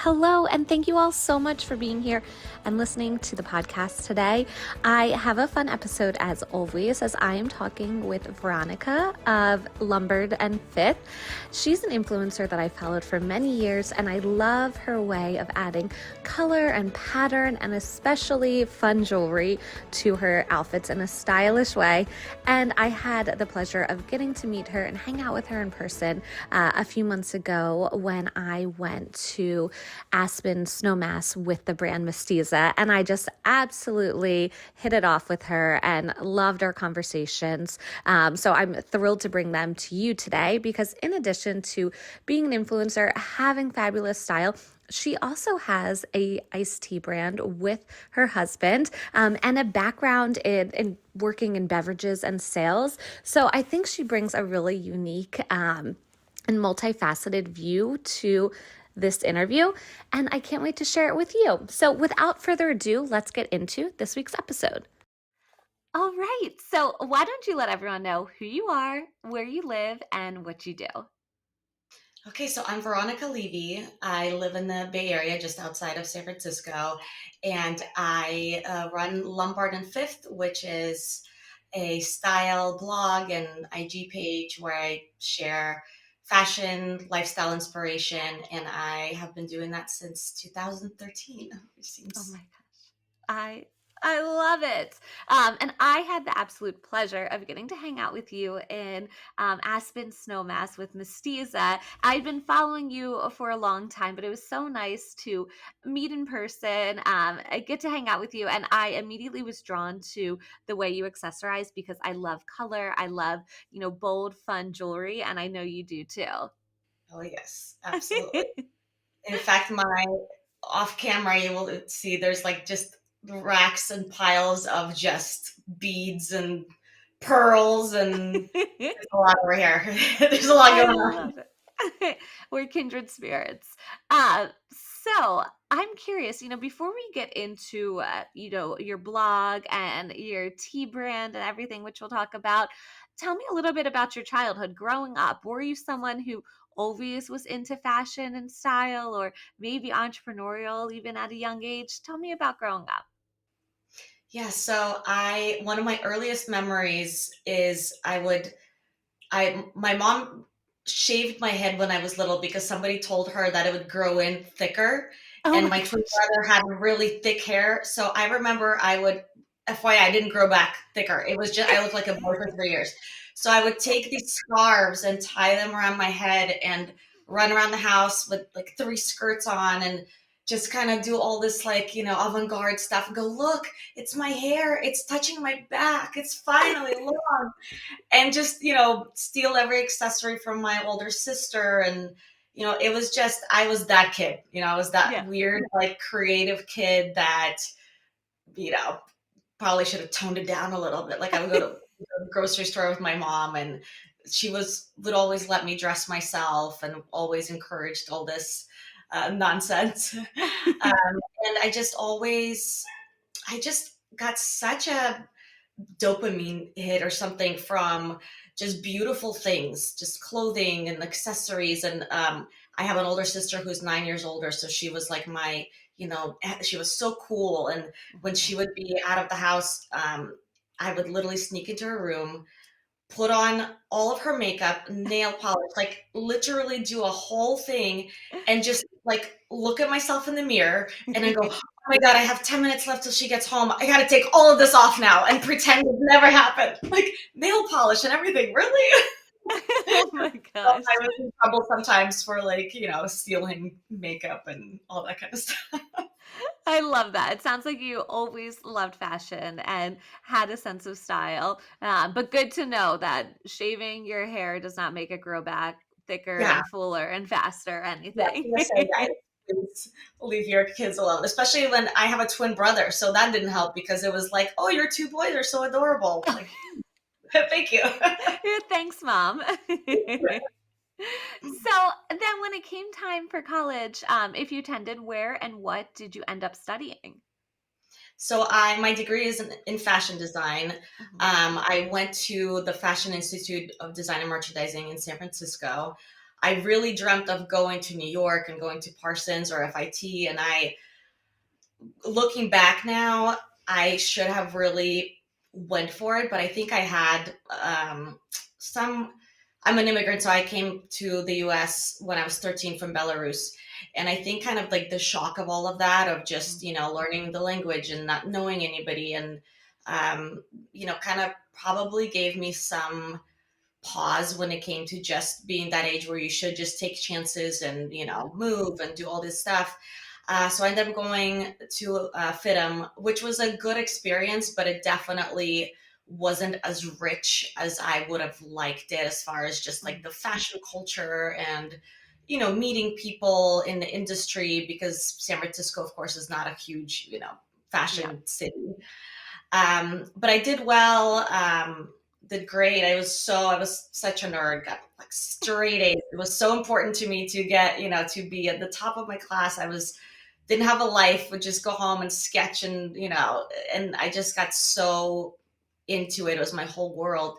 Hello, and thank you all so much for being here and listening to the podcast today. I have a fun episode as always, as I am talking with Veronica of Lombard Fifth. She's an influencer that I followed for many years, and I love her way of adding color and pattern and especially fun jewelry to her outfits in a stylish way. And I had the pleasure of getting to meet her and hang out with her in person a few months ago when I went to Aspen Snowmass with the brand Mestiza, and I just absolutely hit it off with her and loved our conversations. So I'm thrilled to bring them to you today because in addition to being an influencer, having fabulous style, she also has a iced tea brand with her husband and a background in working in beverages and sales. So I think she brings a really unique and multifaceted view to this interview, and I can't wait to share it with you. So without further ado, let's get into this week's episode. All right, so why don't you let everyone know who you are, where you live, and what you do? Okay, so I'm Veronica Levy. I live in the Bay Area, just outside of San Francisco, and I run Lombard and Fifth, which is a style blog and IG page where I share fashion, lifestyle inspiration, and I have been doing that since 2013, which Oh seems. my gosh. I love it. And I had the absolute pleasure of getting to hang out with you in Aspen Snowmass with Mestiza. I'd been following you for a long time, but it was so nice to meet in person. I get to hang out with you, and I immediately was drawn to the way you accessorize because I love color. I love, bold, fun jewelry, and I know you do too. Oh yes, absolutely. In fact, my off camera, you will see there's like just racks and piles of just beads and pearls, and there's a lot over here. There's a lot I going on. love it. We're kindred spirits. Uh, so I'm curious, before we get into, your blog and your tea brand and everything, which we'll talk about, tell me a little bit about your childhood growing up. Were you someone who always was into fashion and style, or maybe entrepreneurial even at a young age? Tell me about growing up. Yeah, so I one of my earliest memories is my mom shaved my head when I was little because somebody told her that it would grow in thicker, Oh and my my twin gosh. brother had really thick hair. So I remember I would, FYI, I didn't grow back thicker. It was just I looked like a boy for 3 years. So I would take these scarves and tie them around my head and run around the house with like three skirts on and just kind of do all this like, avant-garde stuff and go, look, it's my hair. It's touching my back. It's finally long, and just steal every accessory from my older sister. And it was just, I was that kid. I was that Yeah. weird like creative kid that you know probably should have toned it down a little bit. Like I would go to the grocery store with my mom, and she would always let me dress myself and always encouraged all this nonsense. And I just got such a dopamine hit or something from just beautiful things, just clothing and accessories. And I have an older sister who's 9 years older, so she was like she was so cool. And when she would be out of the house, I would literally sneak into her room, put on all of her makeup, nail polish, like literally do a whole thing, and just like look at myself in the mirror and I go, oh my God, I have 10 minutes left till she gets home. I got to take all of this off now and pretend it never happened. Like nail polish and everything. Really? Oh my So gosh. I was in trouble sometimes for like, stealing makeup and all that kind of stuff. I love that. It sounds like you always loved fashion and had a sense of style. But good to know that shaving your hair does not make it grow back thicker Yeah. and fuller and faster or Yeah. anything. PSA, guys, please leave your kids alone, especially when I have a twin brother. So that didn't help because it was like, oh, your two boys are so adorable. Like, thank you. Yeah, thanks, mom. So then when it came time for college, if you attended, where and what did you end up studying? So my degree is in fashion design. Mhm. I went to the Fashion Institute of Design and Merchandising in San Francisco. I really dreamt of going to New York and going to Parsons or FIT. And looking back now, I should have really went for it, but I think I had some. I'm an immigrant, so I came to the U.S. when I was 13 from Belarus, and I think kind of like the shock of all of that, of just learning the language and not knowing anybody, and um, kind of probably gave me some pause when it came to just being that age where you should just take chances and move and do all this stuff. So I ended up going to FITM, which was a good experience, but it definitely wasn't as rich as I would have liked it, as far as just like the fashion culture and meeting people in the industry, because San Francisco, of course, is not a huge Yeah. fashion city. But I did well, did great. I was such a nerd, got like straight A's. It was so important to me to get, to be at the top of my class. Didn't have a life, would just go home and sketch and I just got so into it. It was my whole world.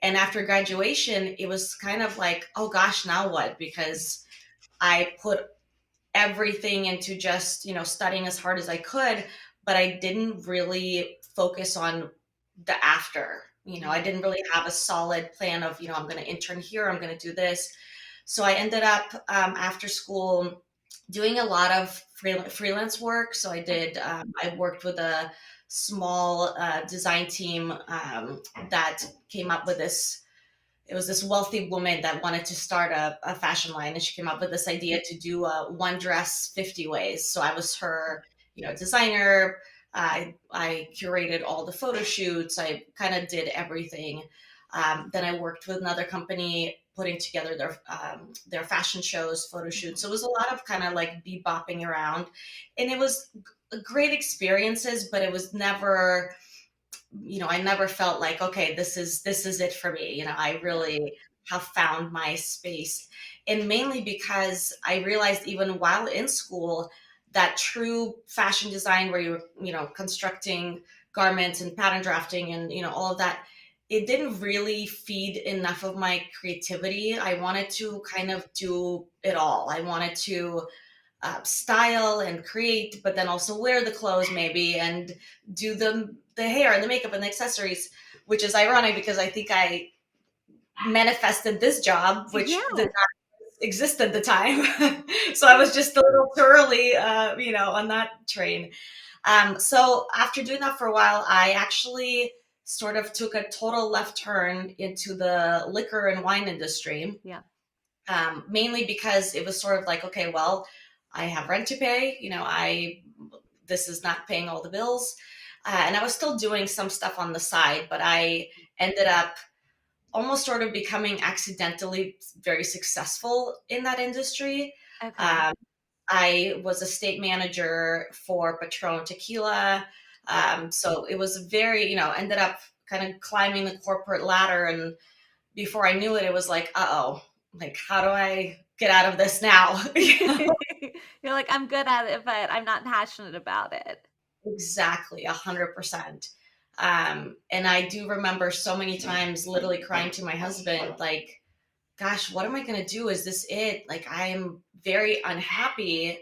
And after graduation, it was kind of like, oh gosh, now what? Because I put everything into just studying as hard as I could, but I didn't really focus on the after. I didn't really have a solid plan of I'm going to intern here, I'm going to do this. So I ended up after school doing a lot of freelance work. So I worked with a small design team that came up with this. It was this wealthy woman that wanted to start a fashion line, and she came up with this idea to do a one dress 50 ways. So I was her designer. I curated all the photo shoots. I kind of did everything. Then I worked with another company putting together their fashion shows, photo shoots. So it was a lot of kind of like bebopping around, and it was great experiences, but it was never, I never felt like, okay, this is it for me. I really have found my space. And mainly because I realized, even while in school, that true fashion design, where you're, constructing garments and pattern drafting and, all of that, it didn't really feed enough of my creativity. I wanted to kind of do it all. I wanted to style and create, but then also wear the clothes maybe, and do the hair and the makeup and the accessories, which is ironic because I think I manifested this job, which did Yeah. not exist at the time. So I was just a little too early, on that train. So after doing that for a while, I actually sort of took a total left turn into the liquor and wine industry, Yeah. mainly because it was sort of like, okay, well, I have rent to pay. This is not paying all the bills, and I was still doing some stuff on the side, but I ended up almost sort of becoming accidentally very successful in that industry. Okay. Um, I was a state manager for Patron Tequila. So it was very, ended up kind of climbing the corporate ladder. And before I knew it, it was like, uh-oh, like, how do I get out of this now? You're like, I'm good at it, but I'm not passionate about it. Exactly, 100%. And I do remember so many times literally crying to my husband, like, gosh, what am I going to do? Is this it? Like, I'm very unhappy.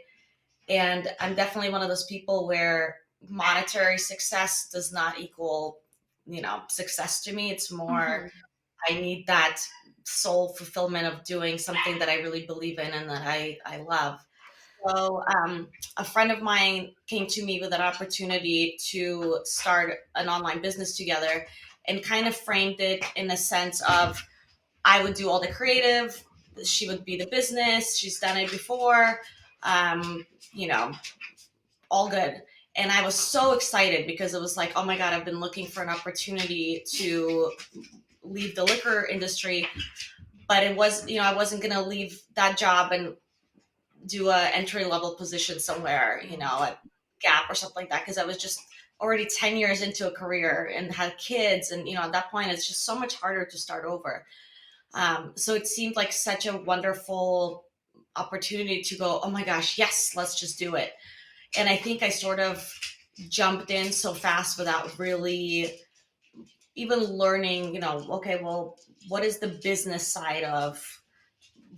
And I'm definitely one of those people where monetary success does not equal, success to me. It's more, Hmm. I need that soul fulfillment of doing something that I really believe in and that I love. So, a friend of mine came to me with an opportunity to start an online business together, and kind of framed it in a sense of, I would do all the creative, she would be the business. She's done it before, um, you know, all good. And I was so excited because it was like, oh my God, I've been looking for an opportunity to leave the liquor industry, but it was, I wasn't going to leave that job and do a entry level position somewhere, at Gap or something like that, because I was just already 10 years into a career and had kids, and at that point it's just so much harder to start over. So it seemed like such a wonderful opportunity to go, oh my gosh, yes, let's just do it. And I think I sort of jumped in so fast without really even learning, okay, well, what is the business side of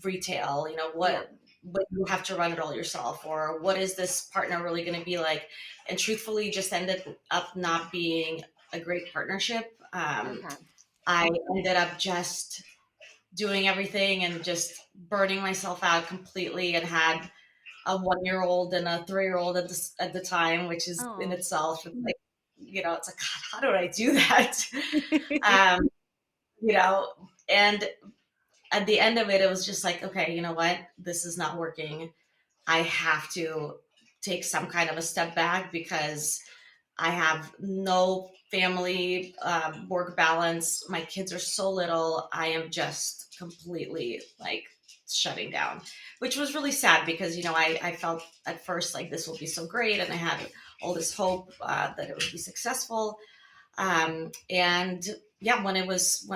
retail, Yeah. what you have to run it all yourself, or what is this partner really going to be like? And truthfully, just ended up not being a great partnership. Okay. I ended up just doing everything and just burning myself out completely, and had a 1-year-old and a 3-year-old at the time, which is in Oh. itself like, it's like, God, how did I do that? um, and at the end of it, it was just like, okay, you know what? This is not working. I have to take some kind of a step back, because I have no family work balance. My kids are so little. I am just completely like shutting down, which was really sad, because, I felt at first like this will be so great. And I had all this hope that it would be successful. And yeah, when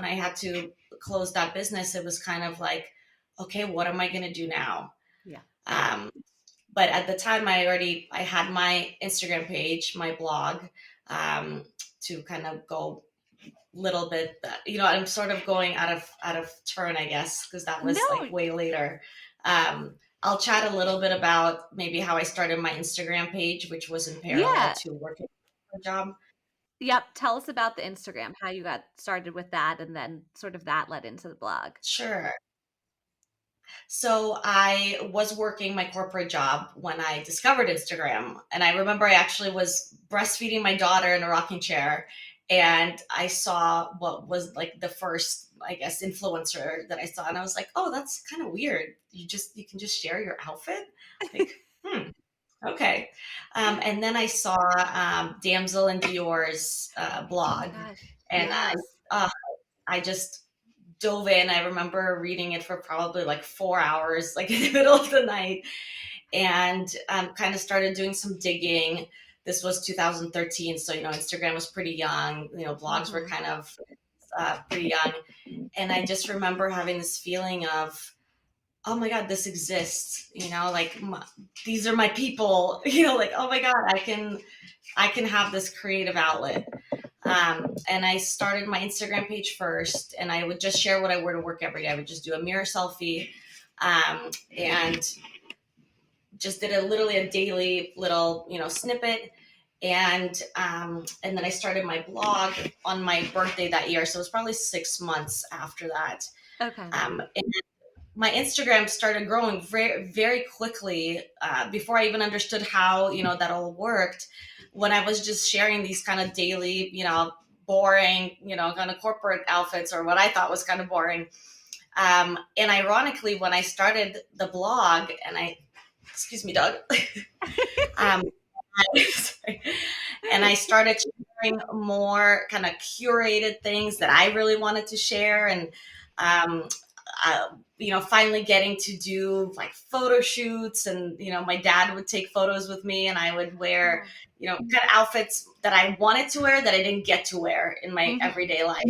I had to close that business, it was kind of like, okay, what am I going to do now? Yeah. Um, but at the time, I had my Instagram page, my blog, um, to kind of go little bit, I'm sort of going out of turn, I guess, because that No. was like way later. I'll chat a little bit about maybe how I started my Instagram page, which was in parallel Yeah. to working a job. Yep. Tell us about the Instagram, how you got started with that, and then sort of that led into the blog. Sure. So I was working my corporate job when I discovered Instagram. And I remember I actually was breastfeeding my daughter in a rocking chair. And I saw what was like the first, I guess, influencer that I saw. And I was like, oh, that's kind of weird. You can just share your outfit. Like, okay. And then I saw Damsel in Dior's Oh my blog. gosh. And Yes. I just dove in. I remember reading it for probably like 4 hours, like in the middle of the night, and kind of started doing some digging. This was 2013, so Instagram was pretty young. Blogs were Hmm. kind of pretty young, and I just remember having this feeling of, oh my God, this exists. Like these are my people. Like, oh my God, I can have this creative outlet. And I started my Instagram page first, and I would just share what I wore to work every day. I would just do a mirror selfie, and just did literally a daily little, snippet. And then I started my blog on my birthday that year, so it was probably 6 months after that. Okay. And my Instagram started growing very, very quickly, before I even understood how, that all worked. When I was just sharing these kind of daily, boring, kind of corporate outfits, or what I thought was kind of boring. And ironically, when I started the blog, excuse me, Doug, um, sorry. And I started sharing more kind of curated things that I really wanted to share. And, um, finally getting to do like photo shoots, and, my dad would take photos with me, and I would wear, Oh. kind of outfits that I wanted to wear that I didn't get to wear in my Hmm. everyday life.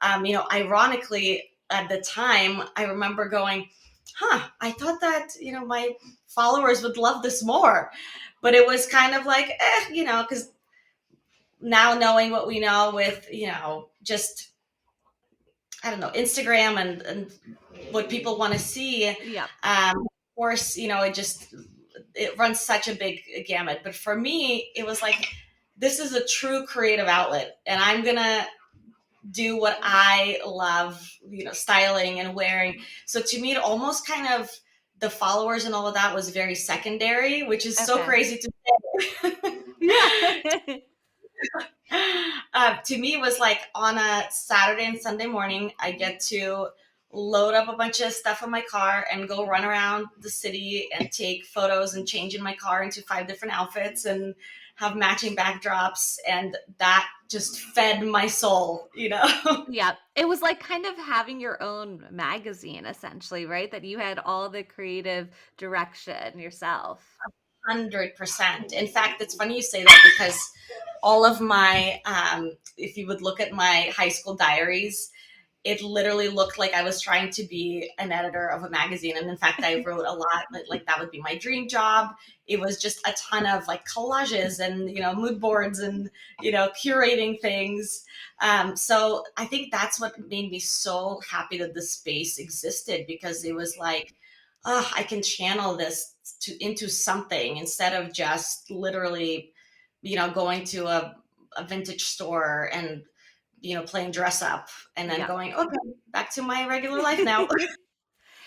Ironically, at the time, I remember going, I thought that, my followers would love this more. But it was kind of like, because now knowing what we know with, just, I don't know, Instagram and what people want to see, Yep. of course, it runs such a big gamut. But for me, it was like, this is a true creative outlet, and I'm going to do what I love, styling and wearing. So to me, it almost kind of, the followers and all of that was very secondary, which is so Okay. crazy to Yeah. say. To me, it was like on a Saturday and Sunday morning, I get to load up a bunch of stuff in my car and go run around the city and take photos and change in my car into 5 different outfits and have matching backdrops. And that just fed my soul. Yeah, it was like kind of having your own magazine essentially, right? That you had all the creative direction yourself. 100%. In fact, it's funny you say that, because all of my, if you would look at my high school diaries, it literally looked like I was trying to be an editor of a magazine. And in fact, I wrote a lot, like that would be my dream job. It was just a ton of like collages and, mood boards and, curating things. So I think that's what made me so happy that the space existed, because it was like, oh, I can channel this into something instead of just literally, going to a vintage store and, playing dress up and then Yeah. going, okay, back to my regular life now.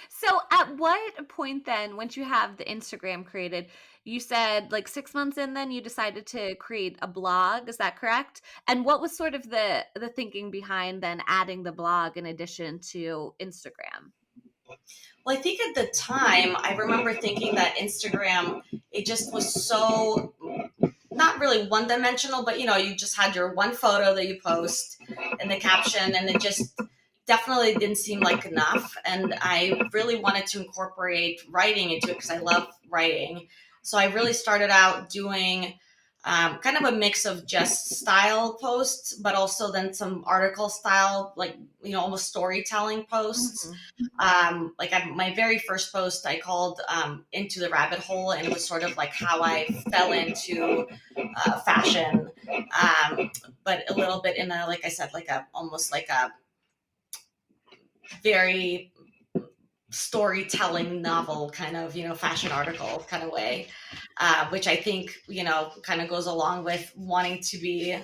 So at what point then, once you have the Instagram created, you said like 6 months in, then you decided to create a blog. Is that correct? And what was sort of the thinking behind then adding the blog in addition to Instagram? Well, I think at the time, I remember thinking that Instagram, it just was so not really one dimensional, but you just had your one photo that you post and the caption, and it just definitely didn't seem like enough. And I really wanted to incorporate writing into it because I love writing. So I really started out doing kind of a mix of just style posts, but also then some article style, like, almost storytelling posts. Mhm. My very first post I called Into the Rabbit Hole, and it was sort of like how I fell into fashion, but a little bit in a, like I said, like a almost like a very storytelling novel kind of, fashion article kind of way, which I think, kind of goes along with wanting to be,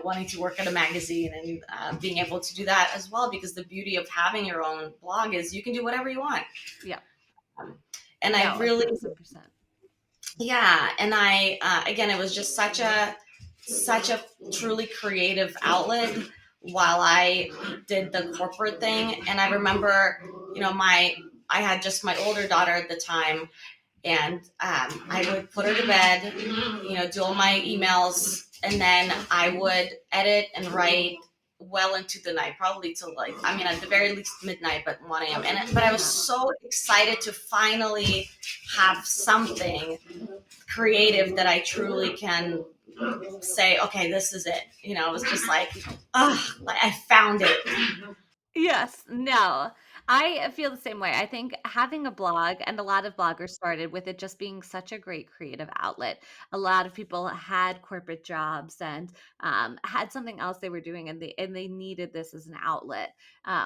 wanting to work at a magazine and being able to do that as well, because the beauty of having your own blog is you can do whatever you want. Yeah. Um, and I No, a really, 1,000%. yeah, and I again, it was just such a truly creative outlet while I did the corporate thing. And I remember, my I had just my older daughter at the time, and I would put her to bed, do all my emails, and then I would edit and write well into the night, probably till like, I mean, at the very least midnight, but 1 a.m. But I was Yeah. so excited to finally have something creative that I truly can say, okay, this is it. It was just like, like I found it. Yes, no. I feel the same way. I think having a blog, and a lot of bloggers started with it just being such a great creative outlet. A lot of people had corporate jobs and had something else they were doing, and they needed this as an outlet.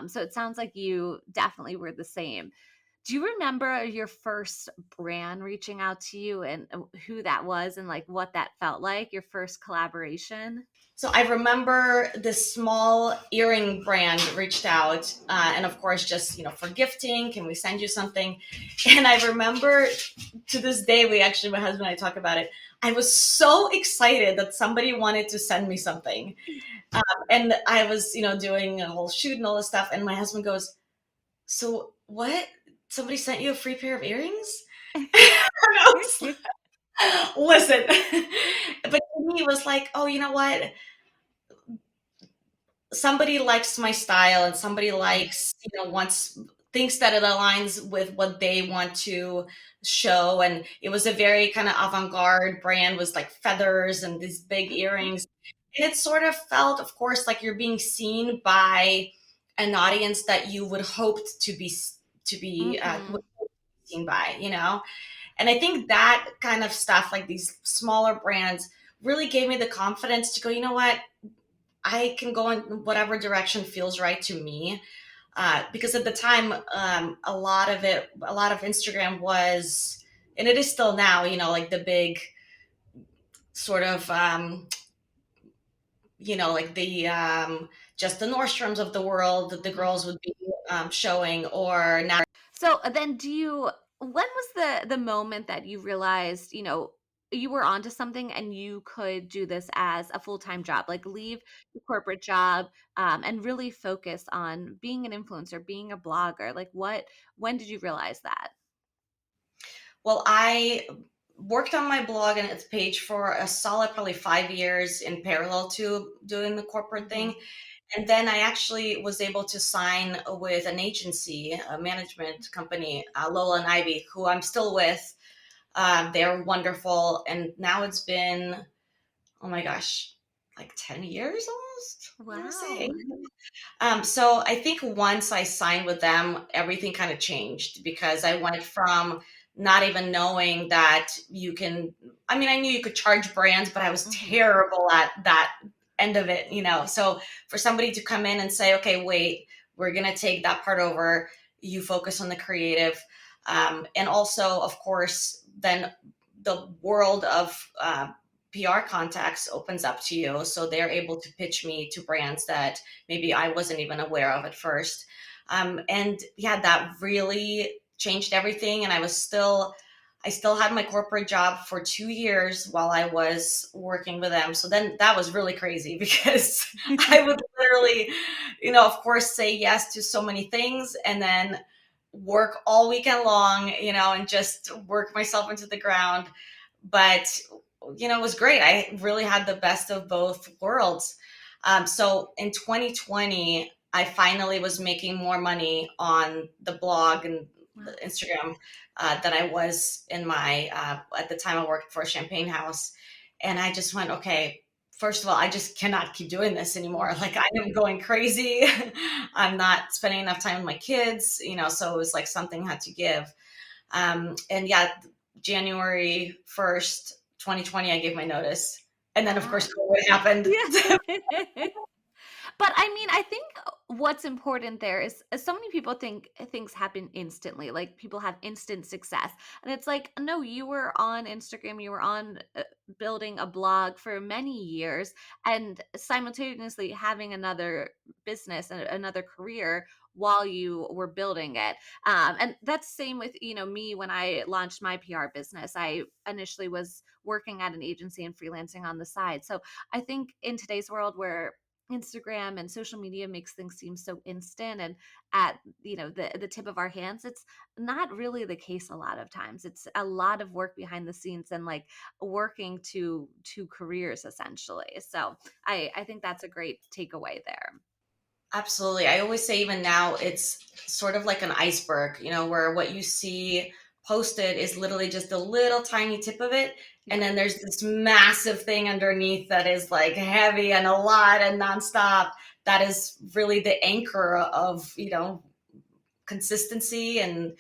So it sounds like you definitely were the same. Do you remember your first brand reaching out to you and who that was and like what that felt like? Your first collaboration? So I remember this small earring brand reached out, and of course, just for gifting, can we send you something? And I remember to this day, my husband and I talk about it. I was so excited that somebody wanted to send me something, and I was, doing a whole shoot and all this stuff. And my husband goes, "So what? Somebody sent you a free pair of earrings?" And I was like, listen, but to me, it was like, oh, you know what? Somebody likes my style, and somebody likes, wants thinks that it aligns with what they want to show. And it was a very kind of avant-garde brand, was like feathers and these big earrings. And it sort of felt, of course, like you're being seen by an audience that you would hope to be Hmm. seen by, and I think that kind of stuff, like these smaller brands, really gave me the confidence to go, you know what, I can go in whatever direction feels right to me. Because at the time, a lot of Instagram was, and it is still now, like the big sort of, like the just the Nordstroms of the world that the girls would be showing, or now. So then when was the moment that you realized, you were onto something and you could do this as a full-time job, like leave the corporate job and really focus on being an influencer, being a blogger? Like when did you realize that? Well, I worked on my blog and its page for a solid probably 5 years in parallel to doing the corporate Hmm. thing. And then I actually was able to sign with an agency, a management company, Lola and Ivy, who I'm still with. They're wonderful. And now it's been, oh my gosh, like 10 years almost, I want to say. Wow. So I think once I signed with them, everything kind of changed because I went from not even knowing that you can, I mean, I knew you could charge brands, but I was Hmm. terrible at that end of it, So for somebody to come in and say, okay, wait, we're going to take that part over, you focus on the creative. And also, of course, then the world of PR contacts opens up to you. So they're able to pitch me to brands that maybe I wasn't even aware of at first. And yeah, that really changed everything. And I still had my corporate job for 2 years while I was working with them. So then that was really crazy because I would literally, of course, say yes to so many things and then work all weekend long, and just work myself into the ground. But it was great. I really had the best of both worlds. So in 2020, I finally was making more money on the blog and the Wow. Instagram than I was in my, at the time I worked for a champagne house. And I just went, okay, first of all, I just cannot keep doing this anymore. Mhm. Like I am going crazy. I'm not spending enough time with my kids, so it was like something had to give. And yeah, January 1st, 2020, I gave my notice. And then, of Wow. course, COVID happened. Yeah. But I mean, I think what's important there is so many people think things happen instantly, like people have instant success. And it's like, no, you were on Instagram, you were on building a blog for many years and simultaneously having another business and another career while you were building it. And that's same with, me when I launched my PR business. I initially was working at an agency and freelancing on the side. So I think in today's world where Instagram and social media makes things seem so instant and at the tip of our hands, it's not really the case a lot of times. It's a lot of work behind the scenes and like working to careers essentially. So I think that's a great takeaway there. Absolutely. I always say, even now, it's sort of like an iceberg, where what you see posted is literally just a little tiny tip of it. And Yeah. then there's this massive thing underneath that is like heavy and a lot and nonstop. That is really the anchor of, consistency and,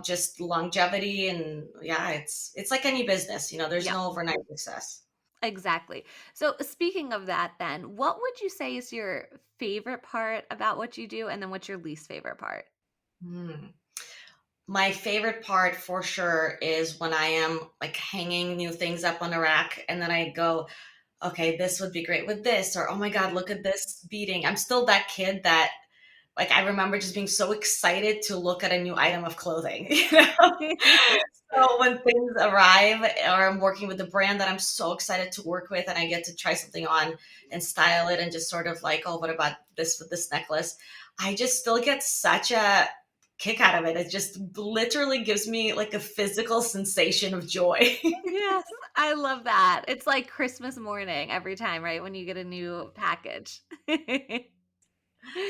just longevity. And yeah, it's like any business, there's Yeah. no overnight success. Exactly. So speaking of that then, what would you say is your favorite part about what you do and then what's your least favorite part? Hmm. My favorite part for sure is when I am like hanging new things up on a rack and then I go, okay, this would be great with this, or oh my God, look at this beading. I'm still that kid that, like, I remember just being so excited to look at a new item of clothing, So when things arrive or I'm working with a brand that I'm so excited to work with and I get to try something on and style it and just sort of like, oh, what about this with this necklace? I just still get such a kick out of it. It just literally gives me like a physical sensation of joy. Yes, I love that. It's like Christmas morning every time, right? When you get a new package.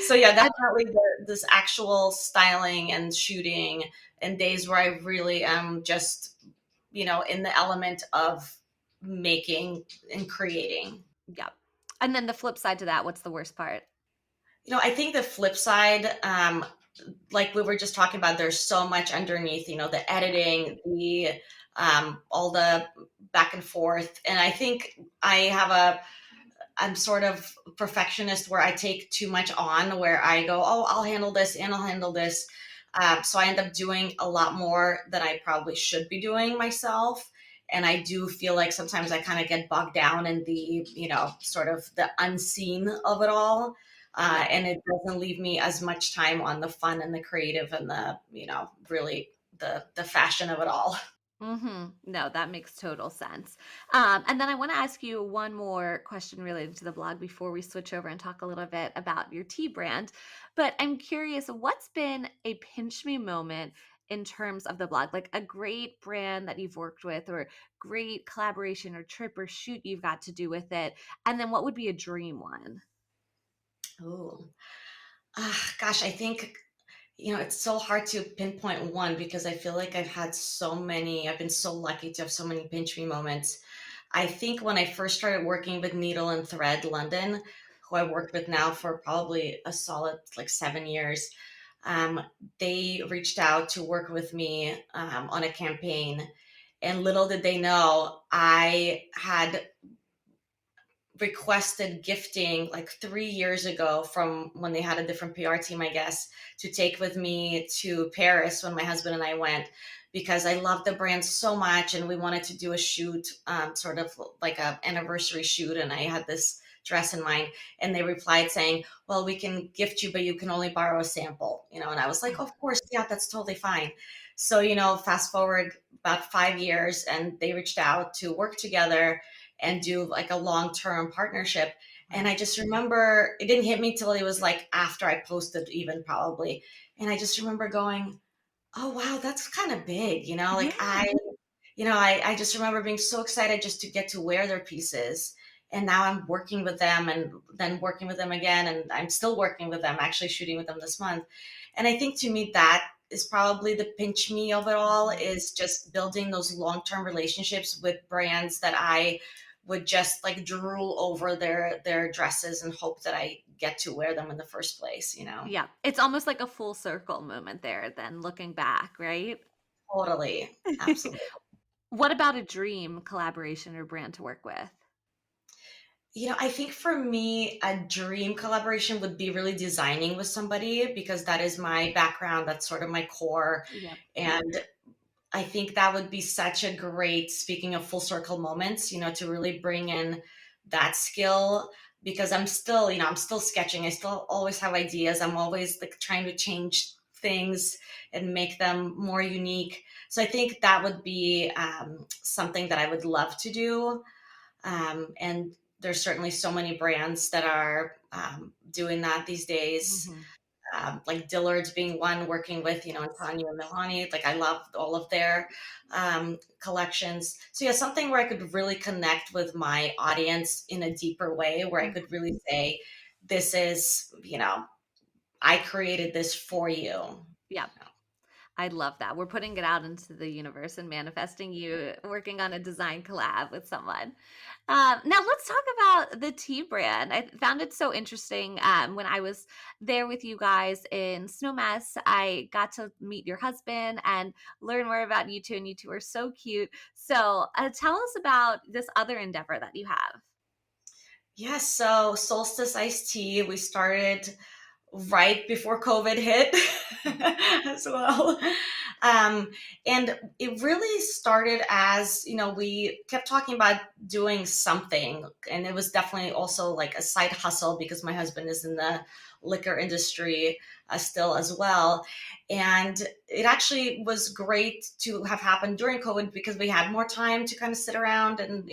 So yeah, And definitely this actual styling and shooting and days where I really am just, in the element of making and creating. yeah. And then the flip side to that, what's the worst part? I think the flip side, like we were just talking about, there's so much underneath, the Yeah. editing, the all the back and forth. And I think I'm sort of perfectionist where I take too much on, where I go, oh, I'll handle this and I'll handle this. So I end up doing a lot more than I probably should be doing myself. And I do feel like sometimes I kind of get bogged down in the, sort of the unseen of it all. Yeah. And it doesn't leave me as much time on the fun and the creative and the, really the fashion of it all. No, that makes total sense. And then I want to ask you one more question related to the blog before we switch over and talk a little bit about your tea brand. But I'm curious, what's been a pinch me moment in terms of the blog? Like a great brand that you've worked with, or great collaboration or trip or shoot you've got to do with it? And then what would be a dream one? Oh, gosh, I think it's so hard to pinpoint one because I feel like I've been so lucky to have so many pinch me moments. I think when I first started working with Needle and Thread London, who I worked with now for probably a solid like 7 years, um, they reached out to work with me on a campaign. And little did they know, I had requested gifting like 3 years ago from when they had a different PR team, I guess, to take with me to Paris when my husband and I went, because I love the brand so much and we wanted to do a shoot, sort of like a anniversary shoot. And I had this dress in mind, and they replied saying, well, we can gift you, but you can only borrow a sample, and I was like, of course, yeah, that's totally fine. So, fast forward about 5 years, and they reached out to work together and do like a long-term partnership. And I just remember it didn't hit me till it was like after I posted, even probably. And I just remember going, oh wow, that's kind of big, like Yeah. I just remember being so excited just to get to wear their pieces. And now I'm working with them, and then working with them again, and I'm still working with them, actually shooting with them this month. And I think to me that is probably the pinch me of it all, Mhm. is just building those long-term relationships with brands that I would just like drool over their dresses and hope that I get to wear them in the first place. Yeah. It's almost like a full circle moment there then looking back, right? Totally. Absolutely. What about a dream collaboration or brand to work with? I think for me, a dream collaboration would be really designing with somebody, because that is my background. That's sort of my core. Yep. And I think that would be such a great, speaking of full circle moments, to really bring in that skill, because I'm still sketching. I still always have ideas. I'm always like trying to change things and make them more unique. So I think that would be something that I would love to do. And there's certainly so many brands that are doing that these days, Mhm. like Dillard's being one, working with, Antonio and Milani. Like I love all of their collections. So yeah, something where I could really connect with my audience in a deeper way, where I Mhm. could really say, this is, I created this for you. Yep. I love that. We're putting it out into the universe and manifesting you working on a design collab with someone. Now let's talk about the tea brand. I found it so interesting. When I was there with you guys in Snowmass, I got to meet your husband and learn more about you two, and you two are so cute. So tell us about this other endeavor that you have. Yes, so Soulstice Iced Tea, we started right before COVID hit as well. Um, and it really started as, we kept talking about doing something. And it was definitely also like a side hustle, because my husband is in the liquor industry still as well. And it actually was great to have happened during COVID, because we had more time to kind of sit around and,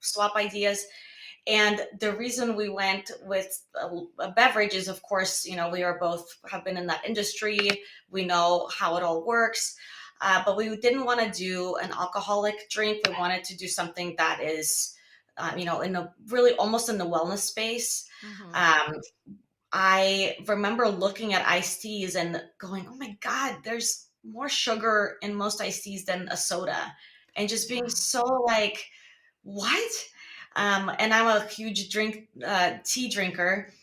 swap ideas. And the reason we went with a beverage is, of course, we are both have been in that industry. We know how it all works. But we didn't want to do an alcoholic drink. We wanted to do something that is, in a really almost in the wellness space. Hmm. Um, I remember looking at iced teas and going, oh my God, there's more sugar in most iced teas than a soda. And just being Yeah. so like, what? And I'm a huge tea drinker.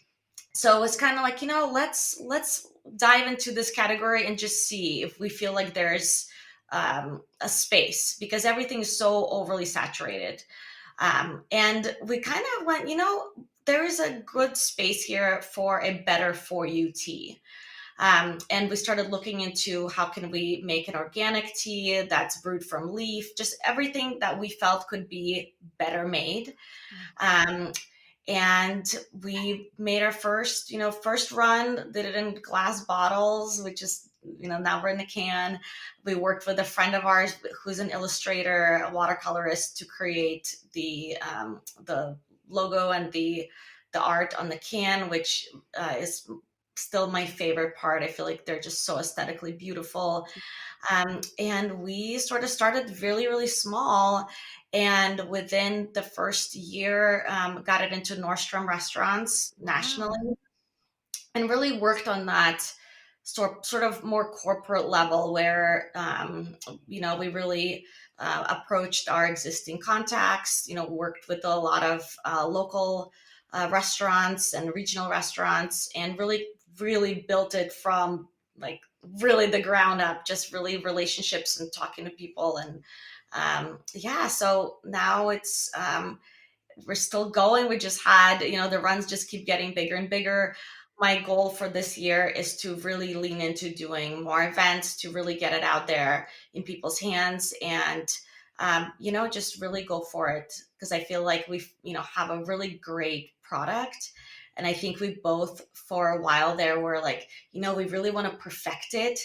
So it's kind of like, let's dive into this category and just see if we feel like there's a space, because everything is so overly saturated. And we kind of went, there is a good space here for a better for you tea. And we started looking into how can we make an organic tea that's brewed from leaf, just everything that we felt could be better made. Um, and we made our first run, did it in glass bottles, which is, now we're in a can. We worked with a friend of ours who's an illustrator, a watercolorist, to create the logo and the art on the can, which is still my favorite part. I feel like they're just so aesthetically beautiful. And we sort of started really, really small. And within the first year, got it into Nordstrom restaurants nationally, Wow. and really worked on that sort of more corporate level, where, we really approached our existing contacts, worked with a lot of local restaurants and regional restaurants, and really, really built it from like really the ground up, just really relationships and talking to people. And yeah, so now we're still going. We just had, the runs just keep getting bigger and bigger. My goal for this year is to really lean into doing more events, to really get it out there in people's hands, and just really go for it, because I feel like we have a really great product. And I think we both, for a while there, were like, we really want to perfect it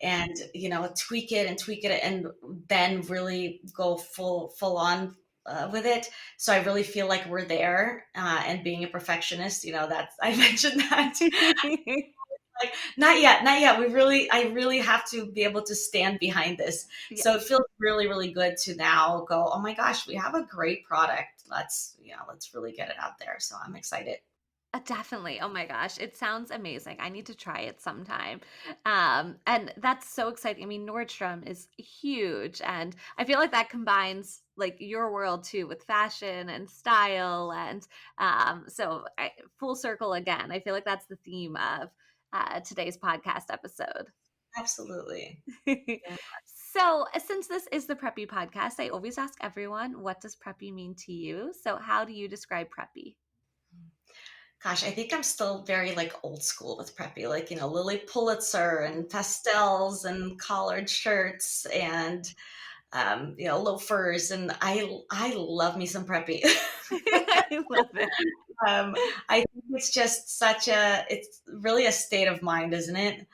and tweak it and tweak it, and then really go full on with it. So I really feel like we're there. And being a perfectionist, that's I mentioned that. Like, not yet, not yet. I really have to be able to stand behind this. Yeah. So it feels really, really good to now go, oh my gosh, we have a great product. Let's really get it out there. So I'm excited. Definitely. Oh my gosh, it sounds amazing. I need to try it sometime. And that's so exciting. I mean, Nordstrom is huge, and I feel like that combines like your world too with fashion and style, and full circle again. I feel like that's the theme of today's podcast episode. Absolutely. Yeah. So, since this is the Preppy podcast, I always ask everyone, what does Preppy mean to you? So, how do you describe Preppy? Gosh, I think I'm still very like old school with Preppy, like, Lily Pulitzer and pastels and collared shirts and loafers, and I love me some Preppy. I love it. I think it's really a state of mind, isn't it?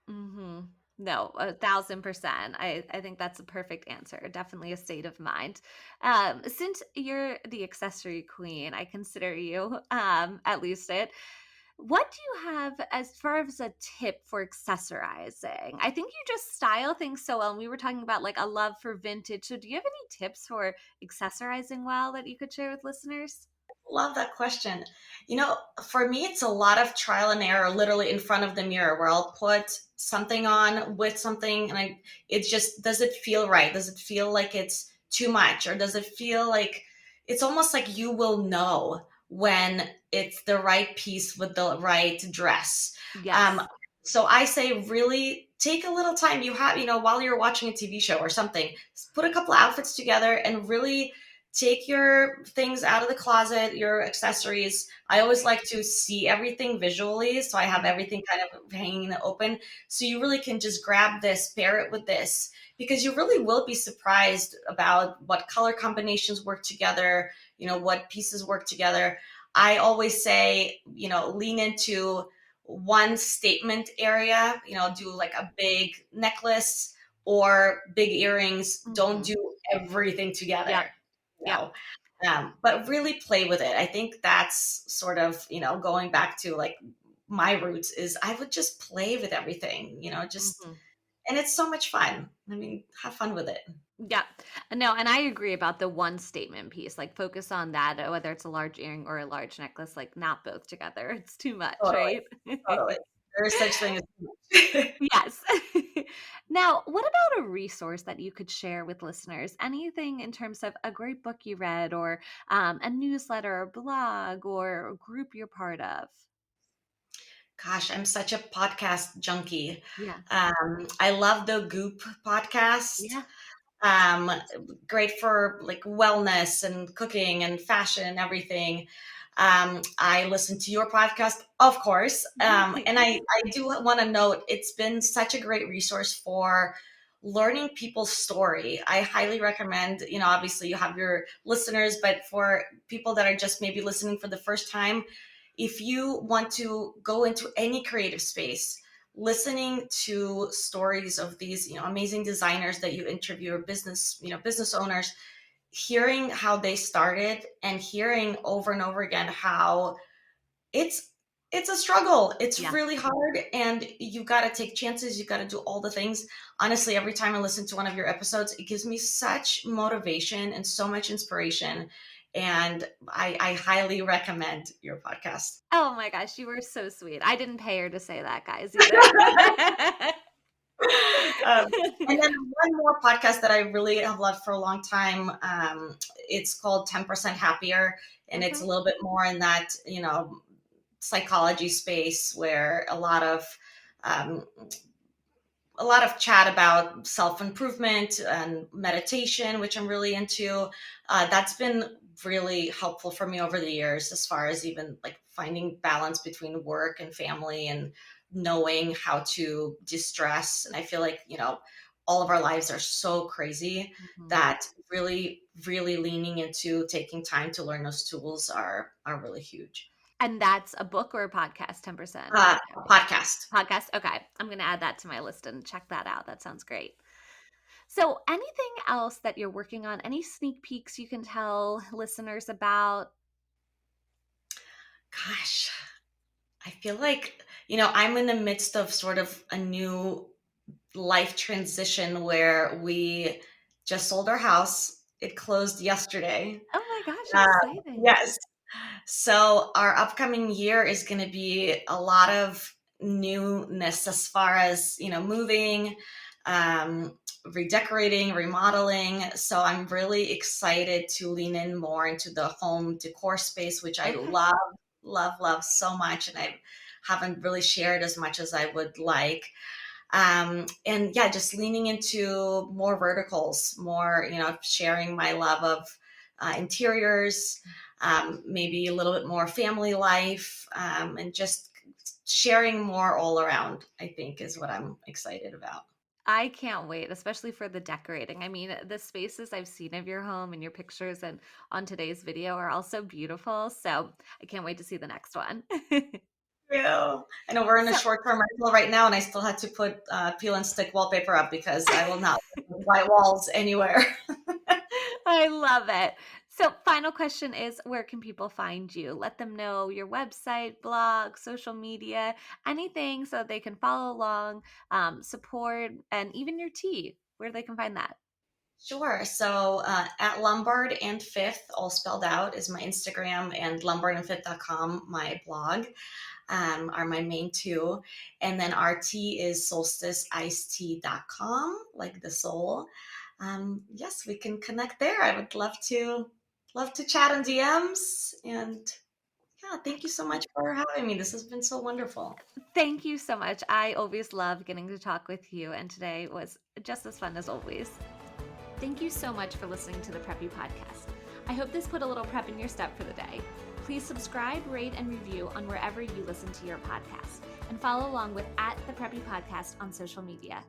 Hmm. No, 1,000%. I think that's a perfect answer. Definitely a state of mind. Since you're the accessory queen, I consider you, at least it. What do you have as far as a tip for accessorizing? I think you just style things so well. And we were talking about like a love for vintage. So, do you have any tips for accessorizing well that you could share with listeners? Love that question. For me, it's a lot of trial and error, literally in front of the mirror, where I'll put something on with something, and it just, does it feel right? Does it feel like it's too much, or does it feel like it's almost like you will know when it's the right piece with the right dress? Um, Yes. so I say, really take a little time. While you're watching a TV show or something, put a couple outfits together and really take your things out of the closet, your accessories. I always like to see everything visually. So I have everything kind of hanging in the open. So you really can just grab this, pair it with this, because you really will be surprised about what color combinations work together, what pieces work together. I always say, lean into one statement area, do like a big necklace or big earrings. Don't Hmm. do everything together, Yep. you Yep. know but really play with it. I think that's sort of, going back to like my roots, is I would just play with everything, just, Mhm. and it's so much fun. I mean, have fun with it. Yeah. No, and I agree about the one statement piece. Like focus on that, whether it's a large earring or a large necklace, like not both together. It's too much, Totally, right? totally. There is such thing as too much. Yes. Now, what about a resource that you could share with listeners? Anything in terms of a great book you read, or a newsletter, or blog, or a group you're part of? Gosh, I'm such a podcast junkie. Yeah. I love the Goop podcast. Yeah. um Great for like wellness and cooking and fashion and everything. I listen to your podcast, of course. And I do want to note, it's been such a great resource for learning people's story. I highly recommend, obviously you have your listeners, but for people that are just maybe listening for the first time, if you want to go into any creative space, listening to stories of these, amazing designers that you interview, or business owners, hearing how they started, and hearing over and over again how it's it's a struggle. It's Yeah. really hard, and you got to take chances. You got to do all the things. Honestly, every time I listen to one of your episodes, it gives me such motivation and so much inspiration. And I highly recommend your podcast. Oh my gosh, you were so sweet. I didn't pay her to say that, guys, either. And then one more podcast that I really have loved for a long time. It's called 10% Happier, and it's a Okay. little bit more in that, psychology space where um, a lot of chat about self-improvement and meditation, which I'm really into. That's been really helpful for me over the years, as far as even like finding balance between work and family and knowing how to distress. And I feel like, all of our lives are so crazy Mhm. that really, really leaning into taking time to learn those tools are really huge. And that's a book or a podcast, 10% Happier? Podcast. Podcast? Okay. I'm gonna add that to my list and check that out. That sounds great. So, anything else that you're working on? Any sneak peeks you can tell listeners about? Gosh, I feel like, I'm in the midst of sort of a new life transition where we just sold our house. It closed yesterday. Oh my gosh, Uh, exciting. yes. So our upcoming year is going to be a lot of newness, as far as, moving, um, redecorating, remodeling. So I'm really excited to lean in more into the home decor space, which I Okay. love, love, love so much. And I haven't really shared as much as I would like. And yeah, just leaning into more verticals, more, sharing my love of interiors, maybe a little bit more family life, and just sharing more all around, I think, is what I'm excited about. I can't wait, especially for the decorating. I mean, the spaces I've seen of your home and your pictures and on today's video are also beautiful. So I can't wait to see the next one. Yeah. I know we're in a So short-term rental right now, and I still had to put peel and stick wallpaper up because I will not live with white walls anywhere. I love it. So, final question is, where can people find you? Let them know your website, blog, social media, anything so they can follow along, support, and even your tea, where they can find that. Sure. So at Lombard and Fifth, all spelled out, is my Instagram, and lombardandfifth.com, my blog, are my main two. And then our tea is solsticeicedtea.com, like the soul. Yes, we can connect there. I would love to chat on DMs. And yeah, thank you so Excellent. much for having me. This has been so wonderful. Thank you so much. I always love getting to talk with you, and today was just as fun as always. Thank you so much for listening to the Preppy Podcast. I hope this put a little prep in your step for the day. Please subscribe, rate, and review on wherever you listen to your podcast, and follow along with @the Preppy Podcast on social media.